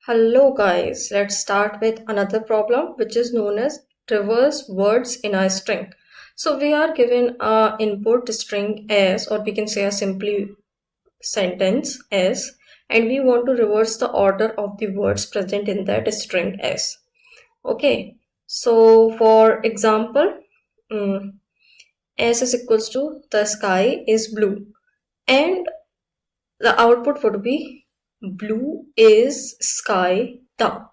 Hello guys, let's start with another problem which is known as reverse words in a string. So we are given a input string s, or we can say a simply sentence s, and we want to reverse the order of the words present in that string s. Okay, so for example, s is equals to the sky is blue, and the output would be blue is sky the.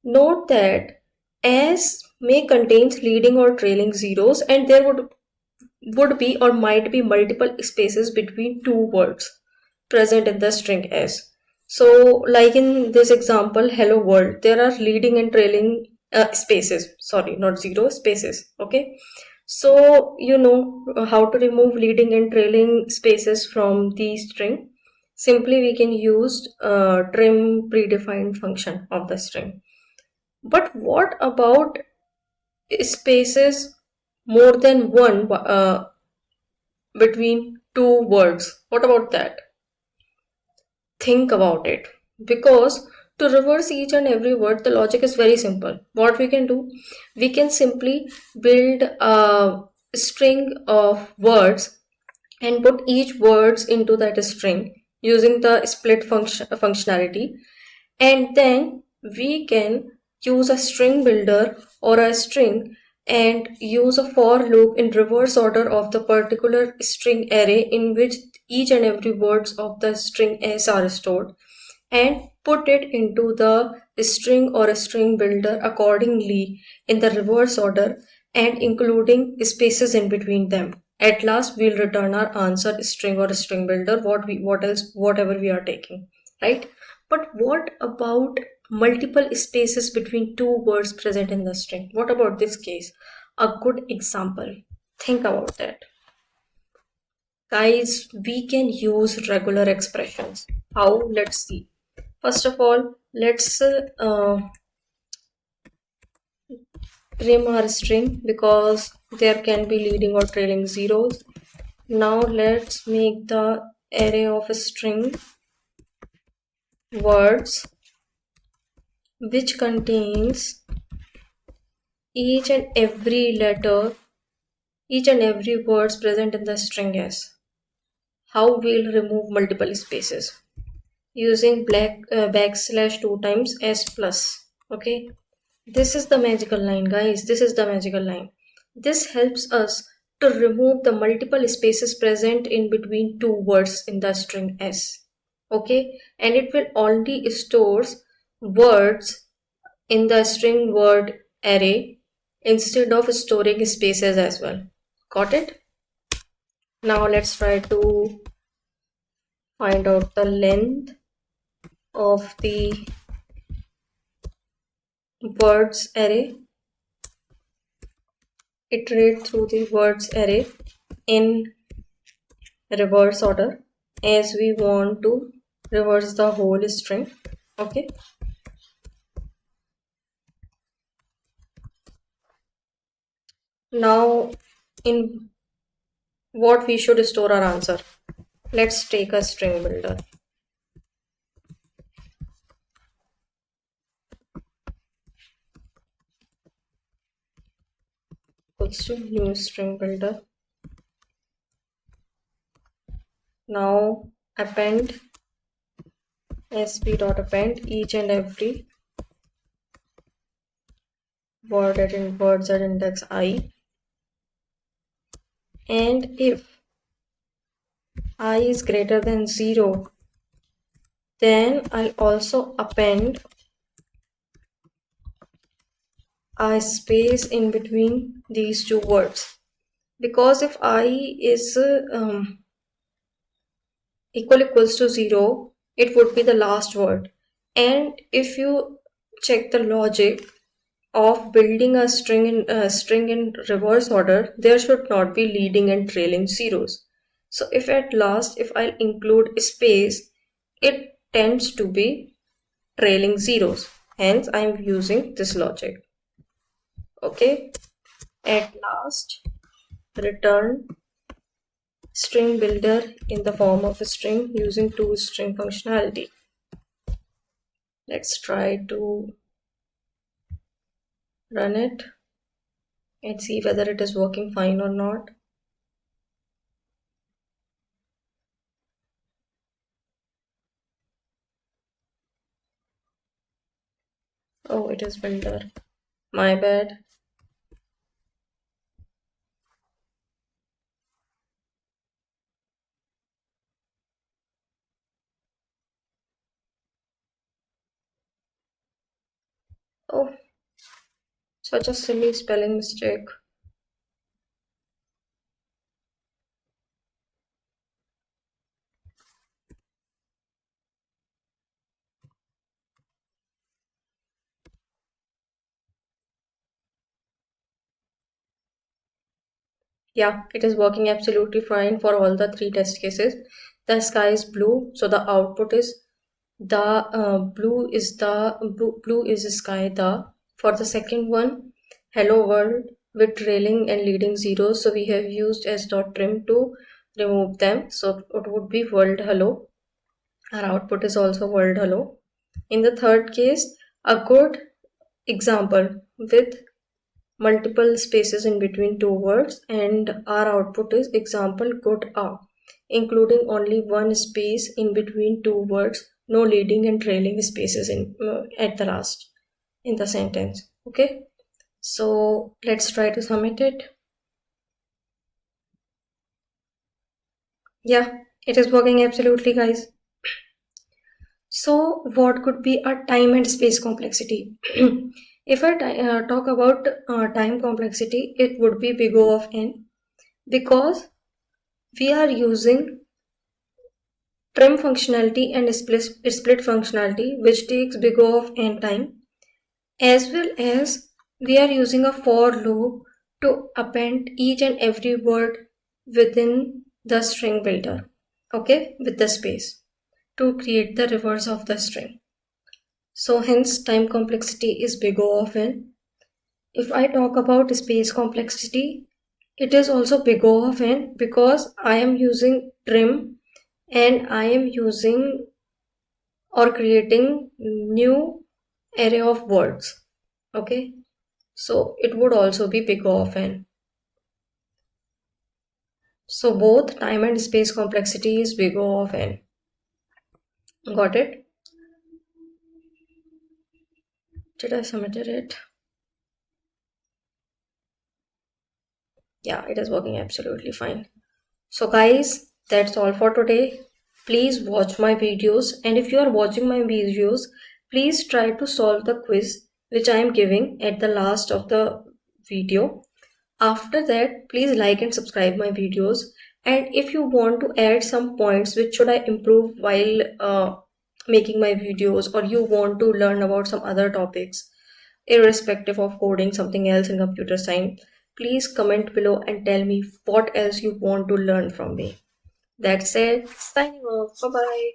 Note that as may contains leading or trailing zeros, and there would be or might be multiple spaces between two words present in the string s. So like in this example, hello world, there are leading and trailing spaces, sorry, not zero, spaces. Okay, so you know how to remove leading and trailing spaces from the string. Simply we can use trim predefined function of the string. But what about spaces more than one between two words? What about that? Think about it. Because to reverse each and every word, the logic is very simple. What we can do? We can simply build a string of words and put each words into that string using the split functionality, and then we can use a string builder or a string and use a for loop in reverse order of the particular string array in which each and every words of the string s are stored, and put it into the string or a string builder accordingly in the reverse order and including spaces in between them. At last we'll return our answer string or string builder, whatever we are taking, right? But what about multiple spaces between two words present in the string? What about this case? A good example. Think about that. Guys, we can use regular expressions. How? Let's see. First of all, let's trim our string because there can be leading or trailing zeros. Now let's make the array of string words which contains each and every letter, each and every words present in the string s. How we'll remove multiple spaces? Using backslash 2 times s plus. Okay, this is the magical line, guys. This is the magical line. This helps us to remove the multiple spaces present in between two words in the string s. Okay, and it will only stores words in the string word array instead of storing spaces as well. Got it? Now let's try to find out the length of the words array. Iterate through the words array in reverse order as we want to reverse the whole string. Okay, now in what we should store our answer? Let's take a string builder. Equals to new string builder. Now append sp.append each and every word at words at index I, and if I is greater than 0, then I'll also append a space in between these two words, because if I is equals to 0, it would be the last word. And if you check the logic of building a string in reverse order, there should not be leading and trailing zeros. So if at last, if I'll include a space, it tends to be trailing zeros. Hence, I'm using this logic. Okay. At last, return string builder in the form of a string using toString functionality. Let's try to run it and see whether it is working fine or not. Oh, it is builder. My bad. Oh, such a silly spelling mistake. Yeah, it is working absolutely fine for all the three test cases. The sky is blue, so the output is the blue is sky the. For the second one, hello world with trailing and leading zeros, so we have used s.trim to remove them, so it would be world hello. Our output is also world hello. In the third case, a good example with multiple spaces in between two words, and our output is example good a, including only one space in between two words, no leading and trailing spaces in at the last in the sentence. Okay, so let's try to submit it. Yeah, it is working absolutely, guys. So what could be a time and space complexity? If I talk about time complexity, it would be big O of n, because we are using trim functionality and split functionality, which takes big O of n time, as well as we are using a for loop to append each and every word within the string builder, okay, with the space to create the reverse of the string. So hence time complexity is big O of n. If I talk about space complexity, it is also big O of n, because I am using trim and I am using or creating new array of words. Okay, so it would also be big O of n. So both time and space complexity is big O of n. Got it? Did I submit it? Yeah, it is working absolutely fine. So guys, that's all for today. Please watch my videos, and if you are watching my videos, please try to solve the quiz which I am giving at the last of the video. After that, please like and subscribe my videos. And if you want to add some points which should I improve while making my videos, or you want to learn about some other topics irrespective of coding something else in computer science, please comment below and tell me what else you want to learn from me. That's it. Signing off. Bye bye.